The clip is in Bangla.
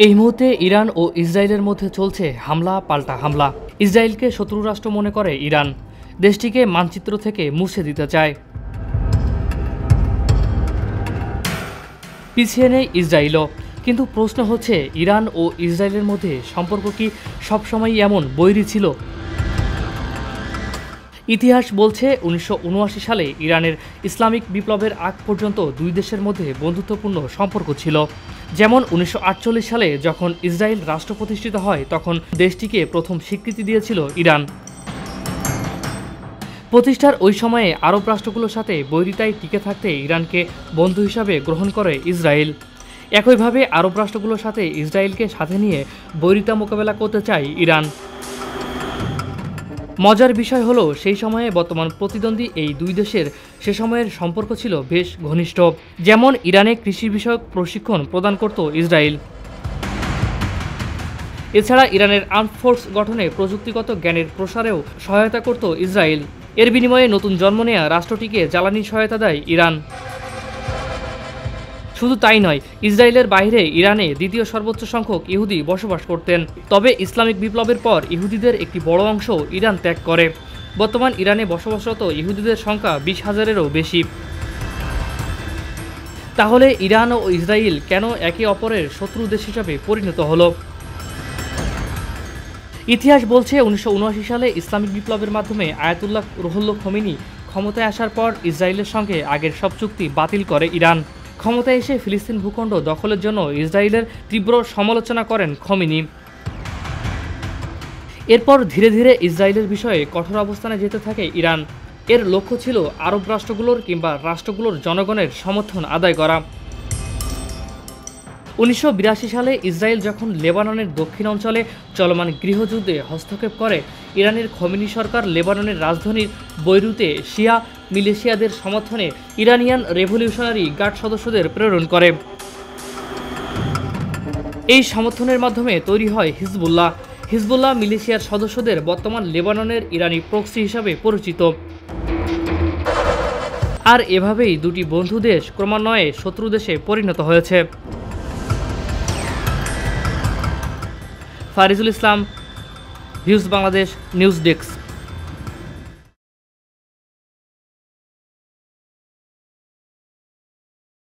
এই মুহূর্তে ইরান ও ইসরায়েলের মধ্যে চলছে হামলা পাল্টা হামলা। ইসরায়েলকে শত্রু রাষ্ট্র মনে করে ইরান, দেশটিকে মানচিত্র থেকে মুছে দিতে চায়। পিছিয়ে নেই ইসরায়েলও, কিন্তু প্রশ্ন হচ্ছে ইরান ও ইসরায়েলের মধ্যে সম্পর্ক কি সবসময় এমন বৈরী ছিল? ইতিহাস বলছে 1979 সালে ইরানের ইসলামিক বিপ্লবের আগ পর্যন্ত দুই দেশের মধ্যে বন্ধুত্বপূর্ণ সম্পর্ক ছিল। যেমন 1948 সালে যখন ইসরায়েল রাষ্ট্র প্রতিষ্ঠিত হয় তখন দেশটিকে প্রথম স্বীকৃতি দিয়েছিল ইরান। প্রতিষ্ঠার ওই সময়ে আরব রাষ্ট্রগুলোর সাথে বৈরিতায় টিকে থাকতে ইরানকে বন্ধু হিসাবে গ্রহণ করে ইসরায়েল। একইভাবে আরব রাষ্ট্রগুলোর সাথে ইসরায়েলকে সাথে নিয়ে বৈরিতা মোকাবেলা করতে চায় ইরান। মজার বিষয় হলো সেই সময়ে বর্তমান প্রতিদ্বন্দ্বী এই দুই দেশের সে সময়ের সম্পর্ক ছিল বেশ ঘনিষ্ঠ। যেমন ইরানে কৃষি বিষয়ক প্রশিক্ষণ প্রদান করত ইসরায়েল। এছাড়া ইরানের আর্মড ফোর্স গঠনে প্রযুক্তিগত জ্ঞানের প্রসারেও সহায়তা করত ইসরায়েল। এর বিনিময়ে নতুন জন্ম নেয়া রাষ্ট্রটিকে জ্বালানি সহায়তা দেয় ইরান। শুধু তাই নয়, ইসরায়েলের বাইরে ইরানে দ্বিতীয় সর্বোচ্চ সংখ্যক ইহুদি বসবাস করতেন। তবে ইসলামিক বিপ্লবের পর ইহুদিদের একটি বড় অংশ ইরান ত্যাগ করে। বর্তমান ইরানে বসবাসরত ইহুদিদের সংখ্যা 20,000-এরও বেশি। তাহলে ইরান ও ইসরায়েল কেন একে অপরের শত্রু দেশ হিসাবে পরিণত হলো? ইতিহাস বলছে 1979 সালে ইসলামিক বিপ্লবের মাধ্যমে আয়াতুল্লাহ রুহুল্লাহ খোমেনি ক্ষমতায় আসার পর ইসরায়েলের সঙ্গে আগের সব চুক্তি বাতিল করে ইরান। ক্ষমতায় এসে ফিলিস্তিন ভূখণ্ড দখলের জন্য ইসরায়েলের তীব্র সমালোচনা করেন খোমেনি। এরপর ধীরে ধীরে ইসরায়েলের বিষয়ে কঠোর অবস্থানে যেতে থাকে ইরান। এর লক্ষ্য ছিল আরব রাষ্ট্রগুলোর কিংবা রাষ্ট্রগুলোর জনগণের সমর্থন আদায় করা। 1982 সালে ইসরায়েল যখন লেবাননের দক্ষিণ অঞ্চলে চলমান গৃহযুদ্ধে হস্তক্ষেপ করে, ইরানের খোমেনি সরকার লেবাননের রাজধানীর বৈরুতে শিয়া মিলিশিয়াদের সমর্থনে ইরানিয়ান রেভলিউশনারি গার্ড সদস্যদের প্রেরণ করে। এই সমর্থনের মাধ্যমে তৈরি হয় হিজবুল্লাহ। হিজবুল্লাহ মিলিশিয়ার সদস্যদের বর্তমান লেবাননের ইরানি প্রক্সি হিসাবে পরিচিত। আর এভাবেই দুটি বন্ধু দেশ ক্রমান্বয়ে শত্রু দেশে পরিণত হয়েছে। ফারিজুল ইসলাম, ভিউজ বাংলাদেশ, নিউজ ডেস্ক।